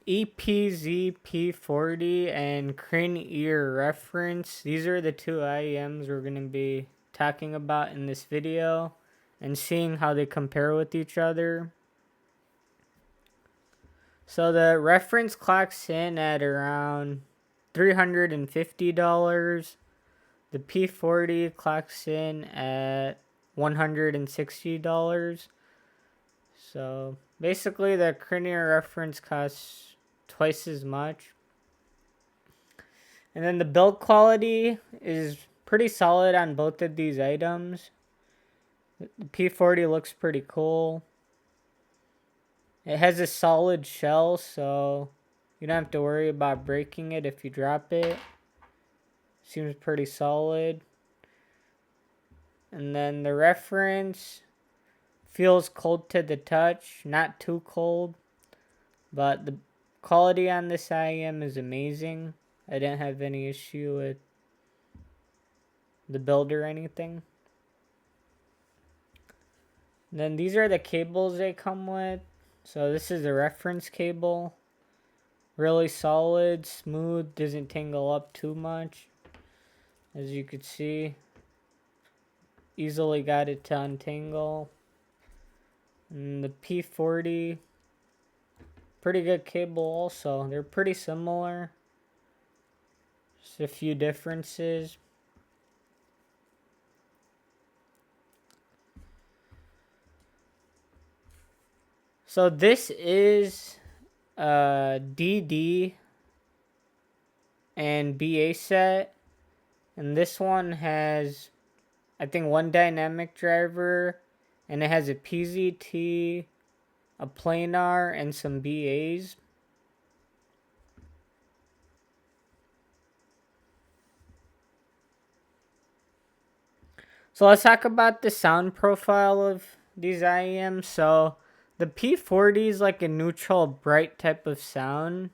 EPZ P40 and Crinear Reference. These are the two IEMs we're going to be talking about in this video and seeing how they compare with each other. So the reference clocks in at around $350. The P40 clocks in at $160. So basically the Crinear Reference costs twice as much. And then the build quality is pretty solid on both of these items. The P40 looks pretty cool. It has a solid shell, so you don't have to worry about breaking it if you drop it. Seems pretty solid. And then the reference feels cold to the touch, not too cold, but the quality on this IEM is amazing. I didn't have any issue with the build or anything. And then these are the cables they come with. So this is the reference cable. Really solid, smooth, doesn't tangle up too much. As you could see, easily got it to untangle. And the P40, pretty good cable also. They're pretty similar. Just a few differences. So this is DD and BA set. And this one has, I think, one dynamic driver. And it has a PZT, a planar, and some BAs. So let's talk about the sound profile of these IEMs. So the P40 is like a neutral, bright type of sound.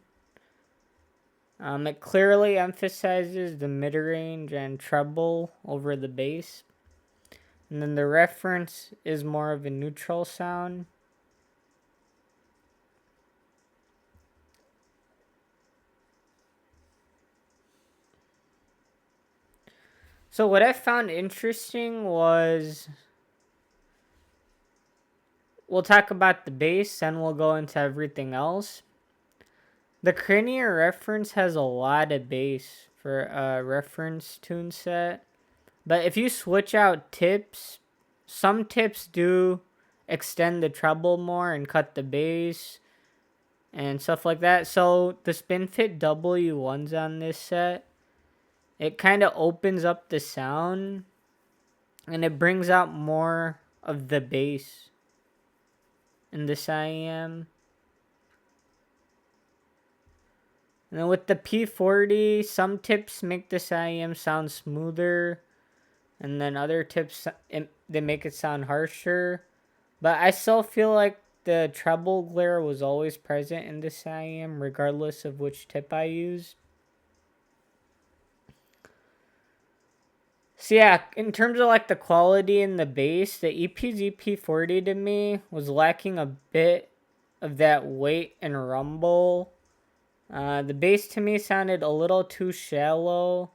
It clearly emphasizes the mid-range and treble over the bass. And then the reference is more of a neutral sound. So what I found interesting was, we'll talk about the bass, then we'll go into everything else. The Crinear Reference has a lot of bass for a reference tune set. But if you switch out tips, some tips do extend the treble more and cut the bass and stuff like that. So the SpinFit W1s on this set, it kind of opens up the sound and it brings out more of the bass in this IEM. And then with the P40, some tips make this IEM sound smoother. And then other tips, they make it sound harsher. But I still feel like the treble glare was always present in this IEM, regardless of which tip I used. So yeah, in terms of like the quality and the bass, the EPZ P40 to me was lacking a bit of that weight and rumble. The bass to me sounded a little too shallow.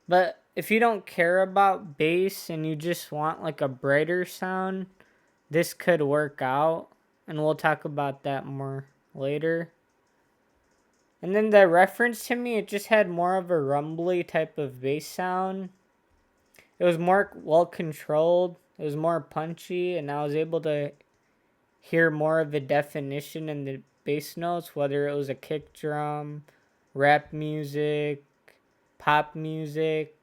But if you don't care about bass and you just want like a brighter sound, this could work out. And we'll talk about that more later. And then the reference to me, it just had more of a rumbly type of bass sound. It was more well controlled. It was more punchy. And I was able to hear more of a definition in the bass notes, whether it was a kick drum, rap music, pop music.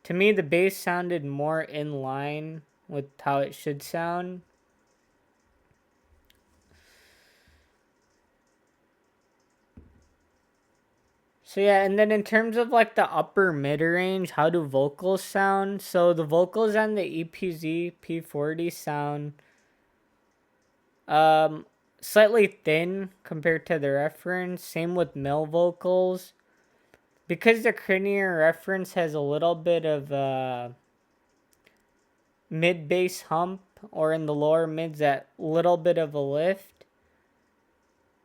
To me, the bass sounded more in line with how it should sound. So yeah, and then in terms of like the upper mid-range, how do vocals sound? So the vocals on the EPZ P40 sound slightly thin compared to the reference. Same with male vocals. Because the Crinear Reference has a little bit of a mid-bass hump or in the lower mids that little bit of a lift.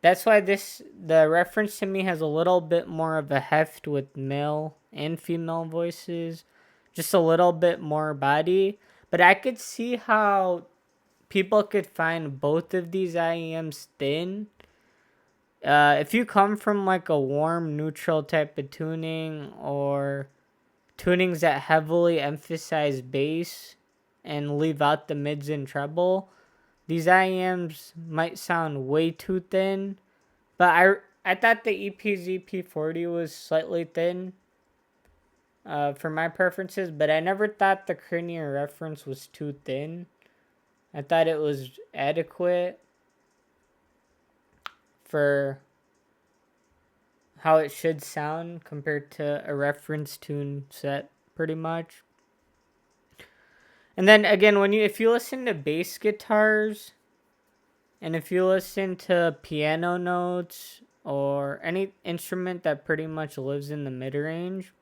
That's why the reference to me has a little bit more of a heft with male and female voices. Just a little bit more body. But I could see how people could find both of these IEMs thin. If you come from like a warm neutral type of tuning, or tunings that heavily emphasize bass and leave out the mids and treble, these IEMs might sound way too thin. But I thought the EPZ P40 was slightly thin for my preferences, but I never thought the Crinear Reference was too thin. I thought it was adequate for how it should sound compared to a reference tune set, pretty much. And then again, if you listen to bass guitars, and if you listen to piano notes or any instrument that pretty much lives in the mid range,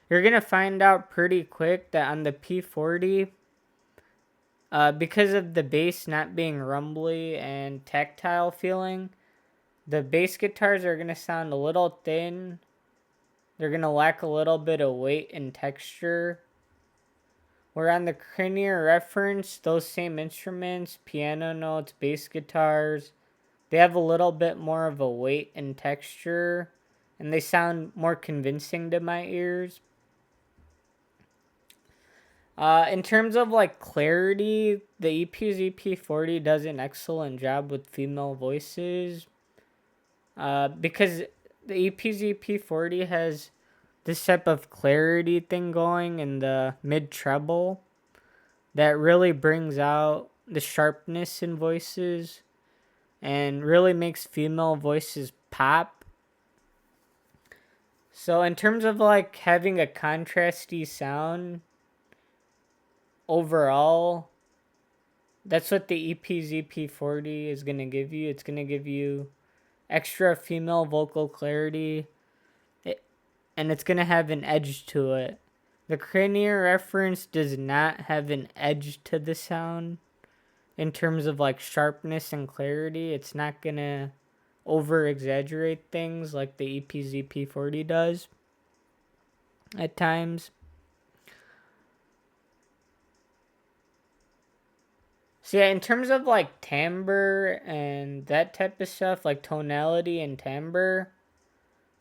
you're gonna find out pretty quick that on the P40, because of the bass not being rumbly and tactile feeling, the bass guitars are gonna sound a little thin. They're gonna lack a little bit of weight and texture. Where on the Crinear Reference, those same instruments, piano notes, bass guitars, they have a little bit more of a weight and texture, and they sound more convincing to my ears. In terms of like clarity, the EPZ P40 does an excellent job with female voices. Because the EPZ P40 has this type of clarity thing going in the mid treble that really brings out the sharpness in voices and really makes female voices pop. So in terms of like having a contrasty sound overall, that's what the EPZ P40 is going to give you. It's going to give you extra female vocal clarity, and it's going to have an edge to it. The Crinear Reference does not have an edge to the sound in terms of like sharpness and clarity. It's not going to over exaggerate things like the EPZ P40 does at times. So yeah, in terms of like timbre and that type of stuff, like tonality and timbre,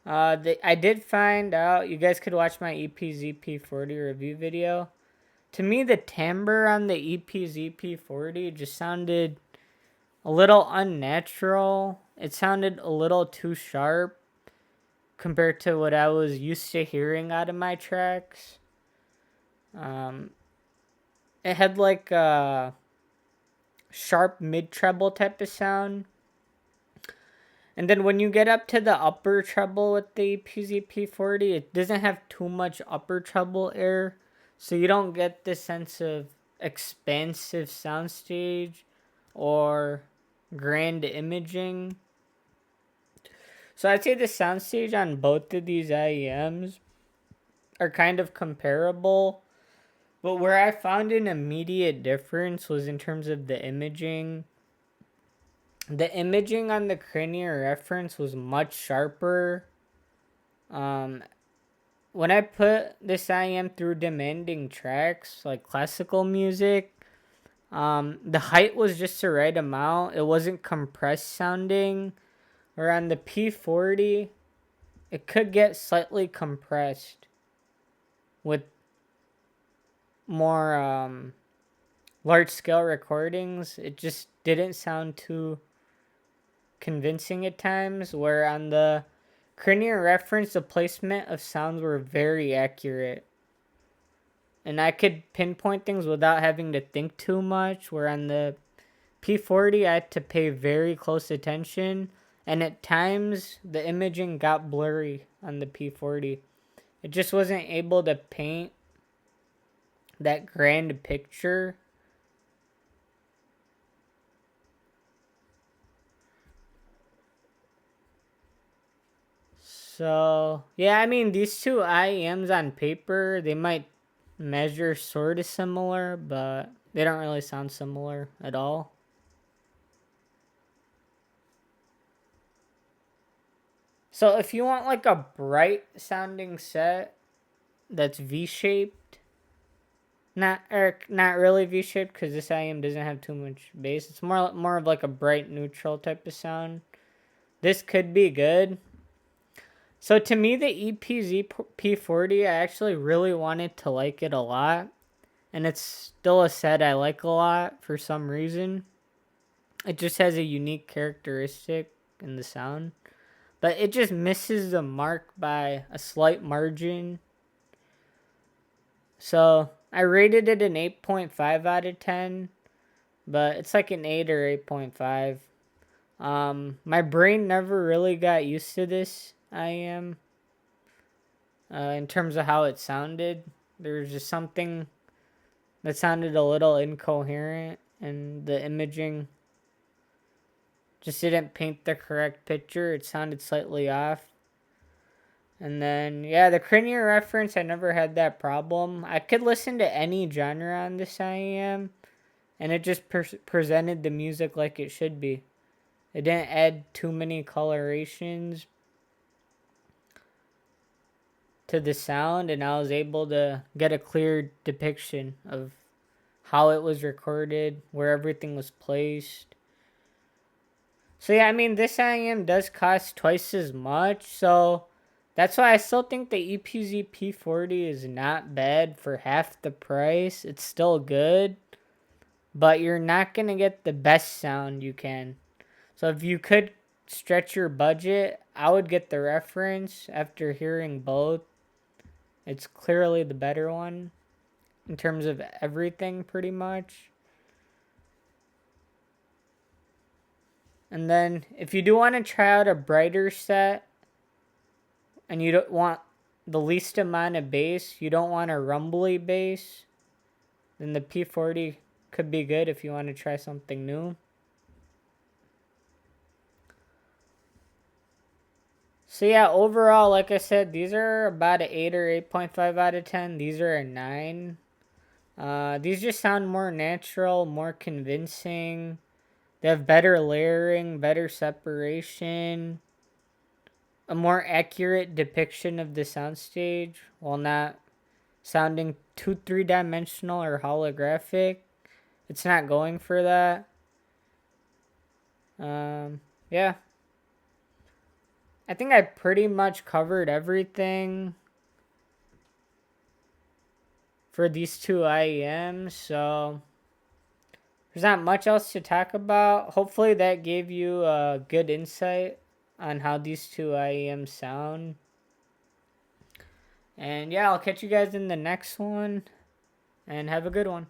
I did find out, you guys could watch my EPZ P40 review video. To me, the timbre on the EPZ P40 just sounded a little unnatural. It sounded a little too sharp compared to what I was used to hearing out of my tracks. It had like a sharp mid-treble type of sound. And then when you get up to the upper treble with the EPZ P40, it doesn't have too much upper treble air. So you don't get this sense of expansive soundstage or grand imaging. So I'd say the soundstage on both of these IEMs are kind of comparable. But where I found an immediate difference was in terms of the imaging. The imaging on the Crinear Reference was much sharper. When I put this IEM through demanding tracks, like classical music, the height was just the right amount. It wasn't compressed sounding. Or on the P40, it could get slightly compressed with more large scale recordings. It just didn't sound too convincing at times, where on the Crinear Reference, the placement of sounds were very accurate. And I could pinpoint things without having to think too much, where on the P40, I had to pay very close attention. And at times, the imaging got blurry on the P40. It just wasn't able to paint that grand picture. So, yeah, I mean, these two IEMs on paper, they might measure sort of similar, but They don't really sound similar at all. So if you want like a bright sounding set that's V-shaped, not really V-shaped because this IM doesn't have too much bass. It's more of like a bright neutral type of sound. This could be good. So to me, the EPZ P40, I actually really wanted to like it a lot. And it's still a set I like a lot for some reason. It just has a unique characteristic in the sound. But it just misses the mark by a slight margin. So I rated it an 8.5 out of 10. But it's like an 8 or 8.5. My brain never really got used to this IM. In terms of how it sounded. There was just something that sounded a little incoherent, and the imaging just didn't paint the correct picture. It sounded slightly off. And then, yeah, the Crinear Reference, I never had that problem. I could listen to any genre on this IEM, and it just presented the music like it should be. It didn't add too many colorations to the sound, and I was able to get a clear depiction of how it was recorded, where everything was placed. So yeah, I mean, this IM does cost twice as much, so that's why I still think the EPZ P40 is not bad for half the price. It's still good, but you're not going to get the best sound you can. So if you could stretch your budget, I would get the Reference after hearing both. It's clearly the better one in terms of everything, pretty much. And then if you do want to try out a brighter set and you don't want the least amount of bass, you don't want a rumbly bass, then the P40 could be good if you want to try something new. So yeah, overall, like I said, these are about an 8 or 8.5 out of 10. These are a 9. These just sound more natural, more convincing. They have better layering, better separation, a more accurate depiction of the soundstage while not sounding too three-dimensional or holographic. It's not going for that. Yeah. I think I pretty much covered everything for these two IEMs, so there's not much else to talk about. Hopefully that gave you a good insight on how these two IEMs sound. And yeah, I'll catch you guys in the next one, and have a good one.